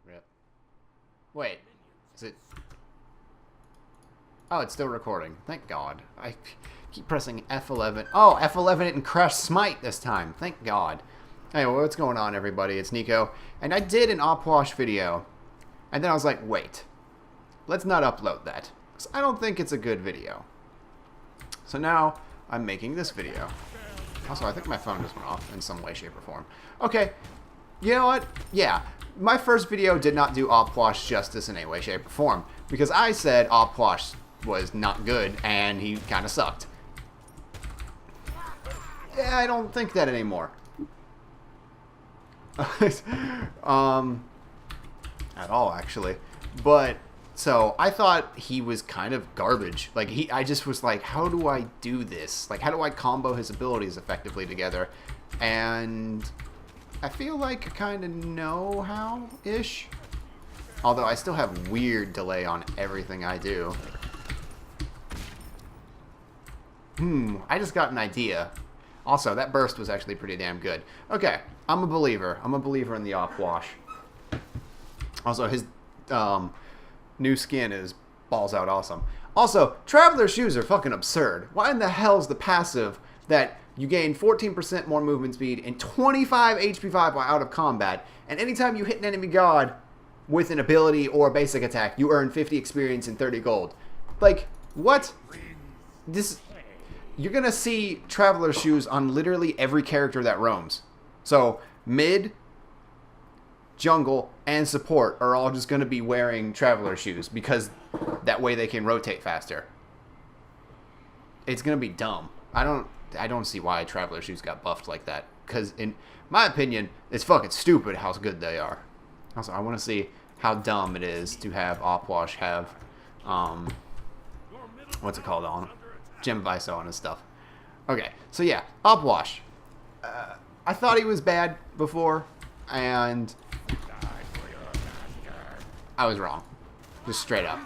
Rip. Wait. Is it... Oh, it's still recording. Thank God. I keep pressing F11. Oh, F11 didn't crash Smite this time. Thank God. Anyway, what's going on, everybody? It's Nico. And I did an Opwash video. And then I was like, wait. Let's not upload that. Because I don't think it's a good video. So now, I'm making this video. Also, I think my phone just went off in some way, shape, or form. Okay. You know what? Yeah. My first video did not do Opwash justice in any way, shape, or form. Because I said Opwash was not good, and he kind of sucked. Yeah, I don't think that anymore. At all, actually. But, so, I thought he was kind of garbage. Like, I just was like, how do I do this? Like, how do I combo his abilities effectively together? And I feel like I kind of know how-ish. Although I still have weird delay on everything I do. I just got an idea. Also, that burst was actually pretty damn good. Okay, I'm a believer. I'm a believer in the Opwash. Also, his new skin is balls out awesome. Also, Traveler Shoes are fucking absurd. Why in the hell is the passive that you gain 14% more movement speed and 25 HP 5 while out of combat, and anytime you hit an enemy god with an ability or a basic attack, you earn 50 experience and 30 gold. Like, what? This... You're going to see Traveler Shoes on literally every character that roams. So, mid, jungle, and support are all just going to be wearing Traveler Shoes because that way they can rotate faster. It's going to be dumb. I don't see why Traveler Shoes got buffed like that. Because, in my opinion, it's fucking stupid how good they are. Also, I want to see how dumb it is to have Opwash have, what's it called on? Gem Viso and his stuff. Okay, so yeah, Opwash. I thought he was bad before, and I was wrong. Just straight up.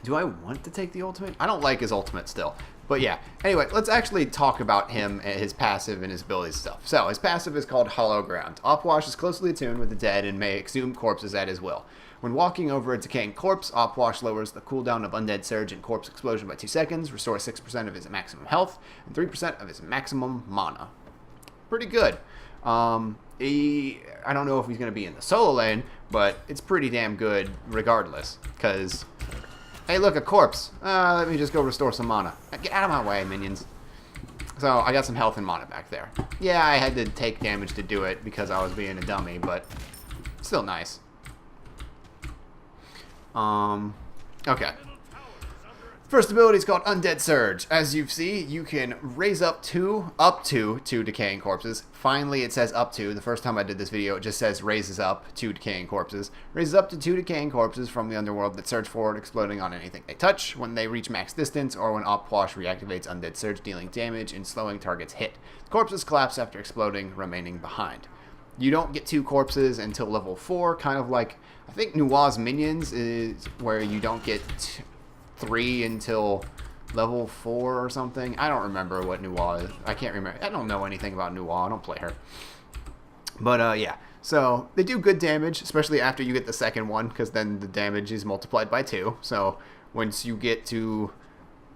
Do I want to take the ultimate? I don't like his ultimate still. But yeah, anyway, let's actually talk about him and his passive and his ability stuff. So, his passive is called Hollow Ground. Opwash is closely attuned with the dead and may exhume corpses at his will. When walking over a decaying corpse, Opwash lowers the cooldown of Undead Surge and Corpse Explosion by 2 seconds, restores 6% of his maximum health, and 3% of his maximum mana. Pretty good. I don't know if he's going to be in the solo lane, but it's pretty damn good regardless, because... Hey, look, a corpse. Let me just go restore some mana. Get out of my way, minions. So, I got some health and mana back there. Yeah, I had to take damage to do it because I was being a dummy, but still nice. Okay. First ability is called Undead Surge. As you see, you can raise up to 2 decaying corpses. Finally, it says up to. The first time I did this video, it just says raises up 2 decaying corpses. Raises up to 2 decaying corpses from the underworld that surge forward, exploding on anything they touch when they reach max distance, or when Opwash reactivates Undead Surge, dealing damage and slowing targets hit. Corpses collapse after exploding, remaining behind. You don't get 2 corpses until level 4, kind of like, I think Nua's Minions is where you don't get 3 until level 4 or something. I don't remember what Nua is. I can't remember. I don't know anything about Nua. I don't play her. But, yeah. So, they do good damage, especially after you get the second one, because then the damage is multiplied by 2. So, once you get to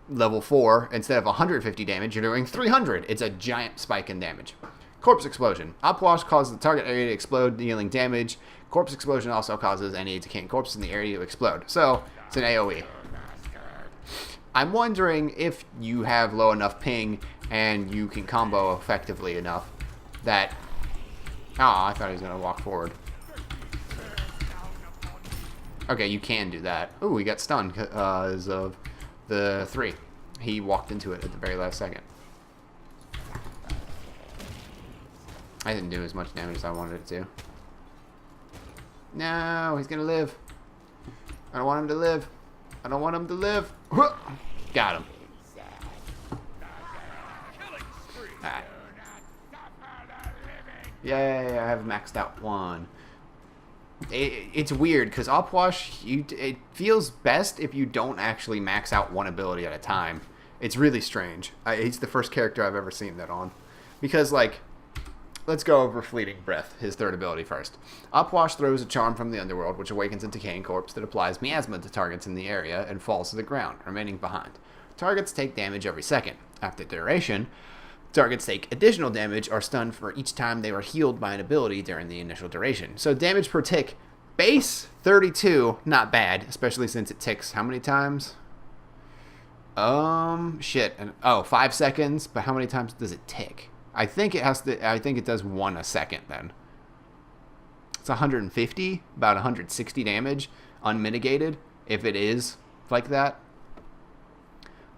level 4, instead of 150 damage, you're doing 300. It's a giant spike in damage. Corpse Explosion. Opwash causes the target area to explode, dealing damage. Corpse Explosion also causes any decaying corpse in the area to explode. So, it's an AoE. I'm wondering if you have low enough ping and you can combo effectively enough that... Oh, I thought he was going to walk forward. Okay, you can do that. Ooh, he got stunned because of the 3. He walked into it at the very last second. I didn't do as much damage as I wanted it to. No, he's going to live. I don't want him to live. I don't want him to live. Got him. Right. Yay, I have maxed out 1. It's weird, because Opwash, it feels best if you don't actually max out 1 ability at a time. It's really strange. He's the first character I've ever seen that on. Because, like, let's go over Fleeting Breath, his third ability first. Upwash throws a charm from the underworld, which awakens a decaying corpse that applies miasma to targets in the area and falls to the ground, remaining behind. Targets take damage every second. After duration, targets take additional damage or stun for each time they were healed by an ability during the initial duration. So damage per tick, base 32, not bad, especially since it ticks how many times? Shit. 5 seconds, but how many times does it tick? I think it does 1 a second then. It's 150, about 160 damage, unmitigated, if it is like that.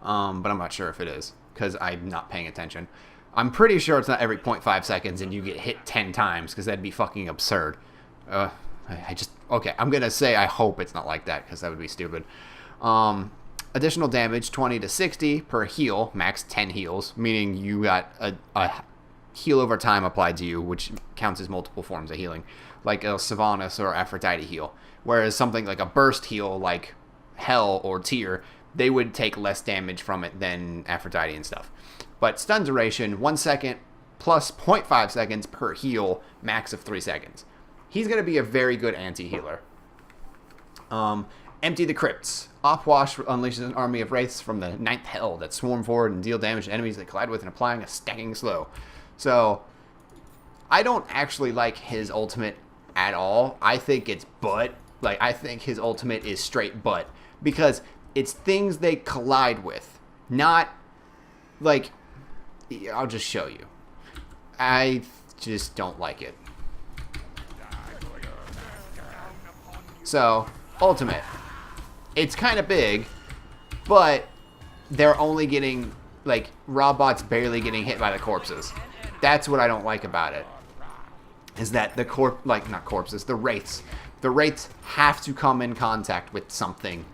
But I'm not sure if it is, because I'm not paying attention. I'm pretty sure it's not every 0.5 seconds and you get hit 10 times, because that'd be fucking absurd. Okay, I'm going to say I hope it's not like that, because that would be stupid. Additional damage, 20 to 60 per heal, max 10 heals, meaning you got a heal over time applied to you, which counts as multiple forms of healing, like a Sylvanas or Aphrodite heal. Whereas something like a burst heal, like Hell or Tyr, they would take less damage from it than Aphrodite and stuff. But stun duration, 1 second plus 0.5 seconds per heal, max of 3 seconds. He's going to be a very good anti-healer. Empty the crypts. Upwash unleashes an army of wraiths from the 9th hell that swarm forward and deal damage to enemies they collide with and applying a stacking slow. So, I don't actually like his ultimate at all. I think it's butt. Like, I think his ultimate is straight butt. Because it's things they collide with. Not, like, I'll just show you. I just don't like it. So, ultimate. It's kind of big, but they're only getting, like, Robot's barely getting hit by the corpses. That's what I don't like about it. Is that the the wraiths. The wraiths have to come in contact with something,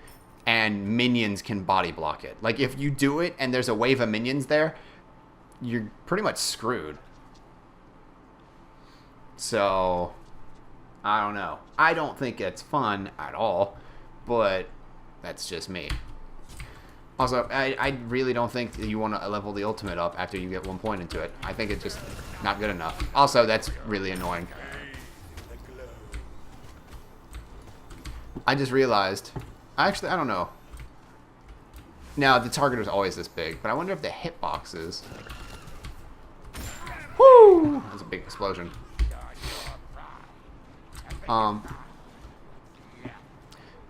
and minions can body block it. Like, if you do it and there's a wave of minions there, you're pretty much screwed. So, I don't know. I don't think it's fun at all, but that's just me. Also, I really don't think that you want to level the ultimate up after you get 1 point into it. I think it's just not good enough. Also, that's really annoying. I just realized... Actually, I don't know. Now, the target was always this big, but I wonder if the hitboxes... Woo! That's a big explosion.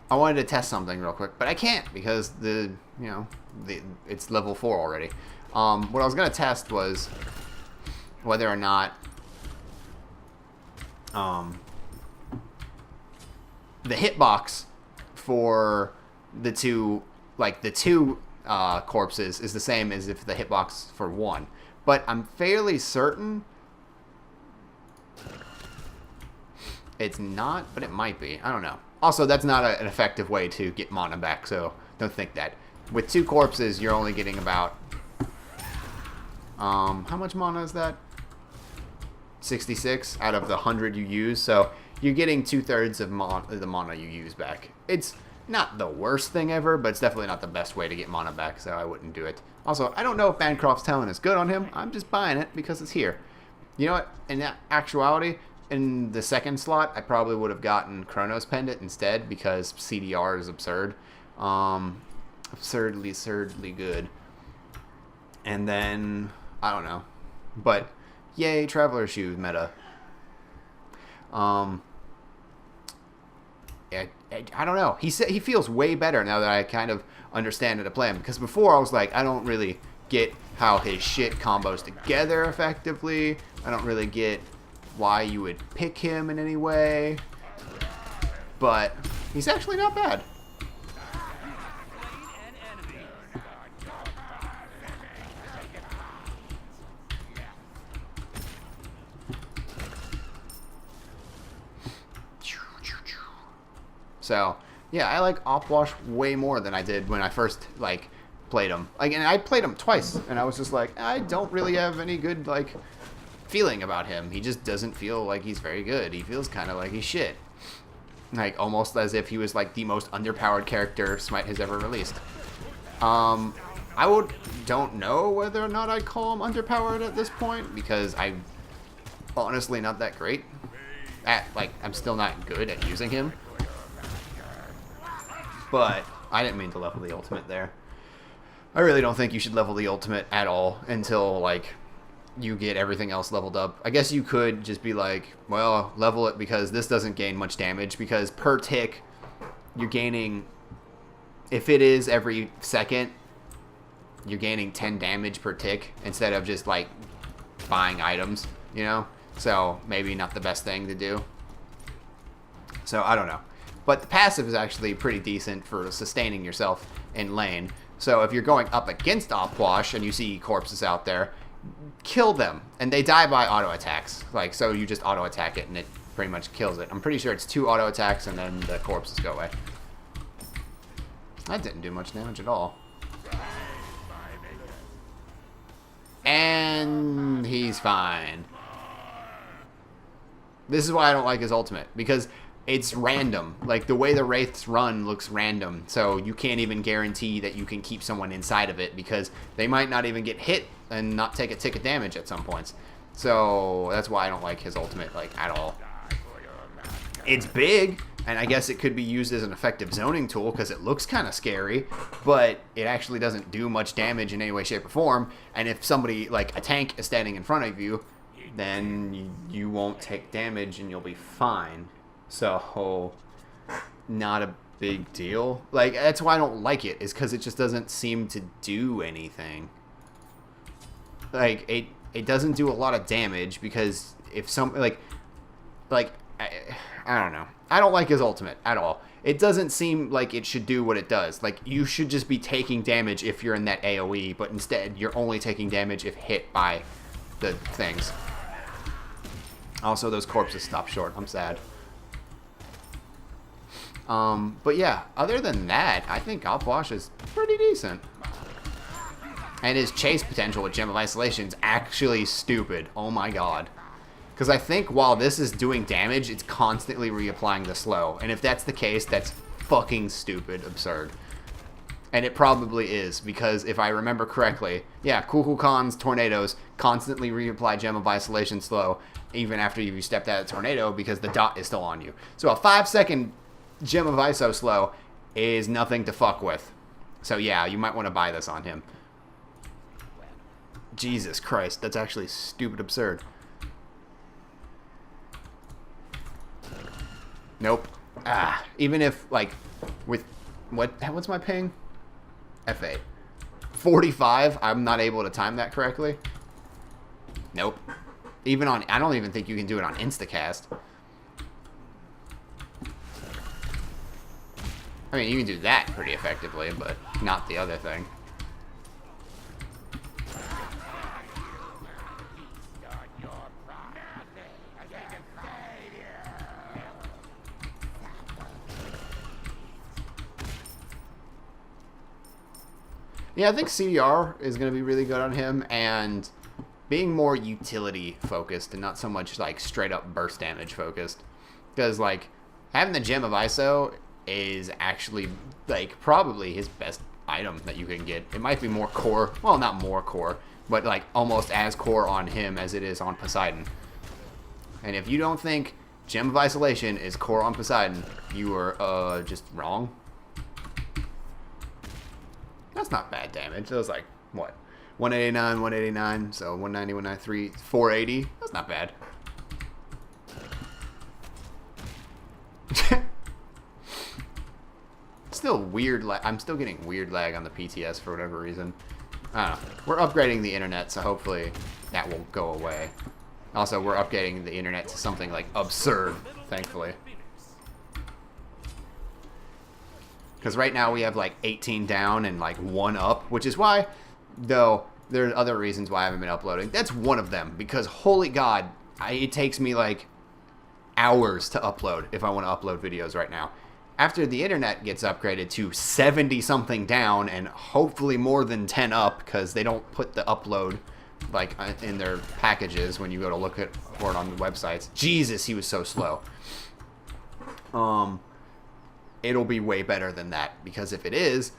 I wanted to test something real quick, but I can't because it's level 4 already. What I was gonna test was whether or not the hitbox for the two corpses is the same as if the hitbox for one. But I'm fairly certain it's not, but it might be. I don't know. Also, that's not an effective way to get mana back, so don't think that. With 2 corpses, you're only getting about... how much mana is that? 66 out of the 100 you use, so you're getting 2/3 of the mana you use back. It's not the worst thing ever, but it's definitely not the best way to get mana back, so I wouldn't do it. Also, I don't know if Bancroft's talent is good on him. I'm just buying it because it's here. You know what? In actuality... In the second slot, I probably would have gotten Chronos Pendant instead because CDR is absurd. Absurdly good. And then, I don't know. But, yay, Traveler Shoe meta. I don't know. He feels way better now that I kind of understand how to play him. Because before I was like, I don't really get how his shit combos together effectively. I don't really get... why you would pick him in any way, but he's actually not bad. So yeah, I like Upwash way more than I did when I first played him. And I played him twice, and I was just like, I don't really have any good feeling about him. He just doesn't feel like he's very good. He feels kind of like he's shit. Almost as if he was the most underpowered character Smite has ever released. I don't know whether or not I'd call him underpowered at this point, because honestly not that great. I'm still not good at using him. But I didn't mean to level the ultimate there. I really don't think you should level the ultimate at all until, like, you get everything else leveled up. I guess you could just be like, well, level it because this doesn't gain much damage, because per tick, you're gaining, if it is every second, you're gaining 10 damage per tick instead of just, like, buying items, you know? So, maybe not the best thing to do. So, I don't know. But the passive is actually pretty decent for sustaining yourself in lane. So, if you're going up against Puch and you see corpses out there, kill them. And they die by auto attacks. Like, so you just auto attack it and it pretty much kills it. I'm pretty sure it's 2 auto attacks and then the corpses go away. That didn't do much damage at all. And he's fine. This is why I don't like his ultimate, because it's random. Like, the way the Wraiths run looks random, so you can't even guarantee that you can keep someone inside of it, because they might not even get hit and not take a tick of damage at some points. So that's why I don't like his ultimate, like, at all. It's big, and I guess it could be used as an effective zoning tool because it looks kind of scary, but it actually doesn't do much damage in any way, shape, or form. And if somebody, like a tank, is standing in front of you, then you won't take damage and you'll be fine. So, not a big deal. Like, that's why I don't like it, is because it just doesn't seem to do anything. Like, it doesn't do a lot of damage, because if I don't know. I don't like his ultimate at all. It doesn't seem like it should do what it does. Like, you should just be taking damage if you're in that AoE, but instead, you're only taking damage if hit by the things. Also, those corpses stop short. I'm sad. But yeah, other than that, I think Puch is pretty decent. And his chase potential with Gem of Isolation is actually stupid. Oh my god. Because I think while this is doing damage, it's constantly reapplying the slow. And if that's the case, that's fucking stupid, absurd. And it probably is, because if I remember correctly, yeah, Kukulkan's tornadoes constantly reapply Gem of Isolation slow, even after you stepped out of tornado, because the dot is still on you. So a 5-second Gem of ISO slow is nothing to fuck with. So yeah, you might want to buy this on him. Jesus Christ, that's actually stupid absurd. Nope. Even if, like, with, what's my ping? F8. 45, I'm not able to time that correctly. Nope. Even on, I don't even think you can do it on Instacast. I mean, you can do that pretty effectively, but not the other thing. Yeah, I think CDR is going to be really good on him, and being more utility focused and not so much like straight up burst damage focused. Because, like, having the Gem of ISO is actually, like, probably his best item that you can get. It might be more core, well, not more core, but like almost as core on him as it is on Poseidon. And if you don't think Gem of Isolation is core on Poseidon, you are just wrong. That's not bad damage. That was like, what? 189, 189, so 190, 193, 480. That's not bad. Still weird I'm still getting weird lag on the PTS for whatever reason. I don't know. We're upgrading the internet, so hopefully that will go away. Also, we're upgrading the internet to something like absurd, thankfully. Because right now we have like 18 down and like 1 up, which is why, though, there's other reasons why I haven't been uploading. That's one of them, because holy god, it takes me like hours to upload if I want to upload videos right now. After the internet gets upgraded to 70 something down and hopefully more than 10 up, because they don't put the upload like in their packages when you go to look for it on the websites. Jesus, he was so slow. It'll be way better than that, because if it is,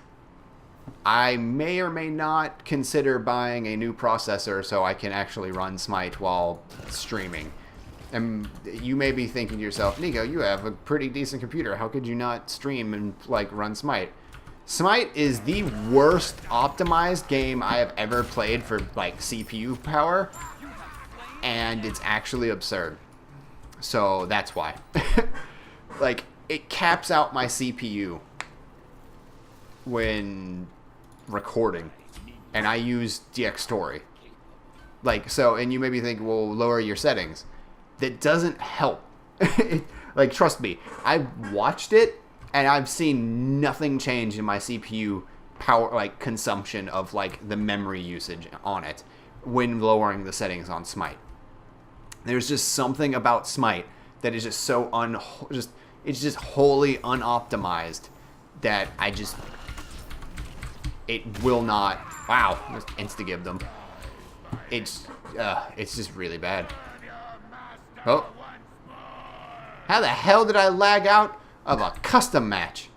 I may or may not consider buying a new processor so I can actually run Smite while streaming. And you may be thinking to yourself, Nico, you have a pretty decent computer. How could you not stream and like run Smite? Smite is the worst optimized game I have ever played for like CPU power, and it's actually absurd. So that's why. Like, it caps out my CPU when recording, and I use DX Story. Like, so, and you maybe think, well, lower your settings. That doesn't help. Like, trust me, I've watched it, and I've seen nothing change in my CPU power, like, consumption of, like, the memory usage on it when lowering the settings on Smite. There's just something about Smite that is just so it's just wholly unoptimized that it will not. Wow, just insta-give them. It's just really bad. Oh, how the hell did I lag out of a custom match?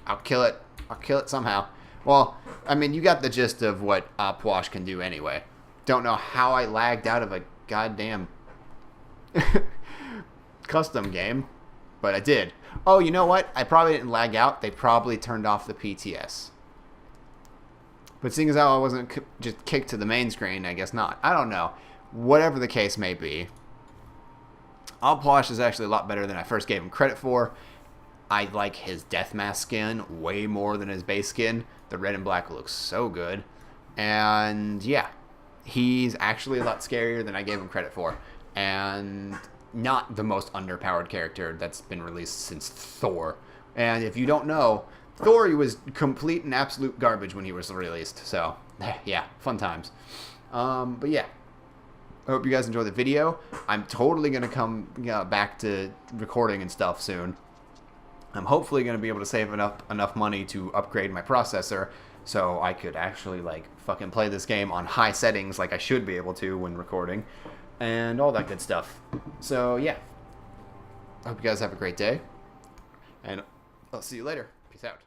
I'll kill it. I'll kill it somehow. Well, I mean, you got the gist of what Puch can do anyway. Don't know how I lagged out of a goddamn custom game, but I did. Oh, you know what? I probably didn't lag out. They probably turned off the PTS. But seeing as how I wasn't just kicked to the main screen, I guess not. I don't know. Whatever the case may be, Puch is actually a lot better than I first gave him credit for. I like his deathmask skin way more than his base skin. The red and black looks so good. And yeah, he's actually a lot scarier than I gave him credit for. And not the most underpowered character that's been released since Thor. And if you don't know, Thor was complete and absolute garbage when he was released. So, yeah, fun times. But yeah, I hope you guys enjoyed the video. I'm totally going to come back to recording and stuff soon. I'm hopefully going to be able to save enough money to upgrade my processor so I could actually like fucking play this game on high settings like I should be able to when recording and all that good stuff. So yeah, I hope you guys have a great day, and I'll see you later. Peace out.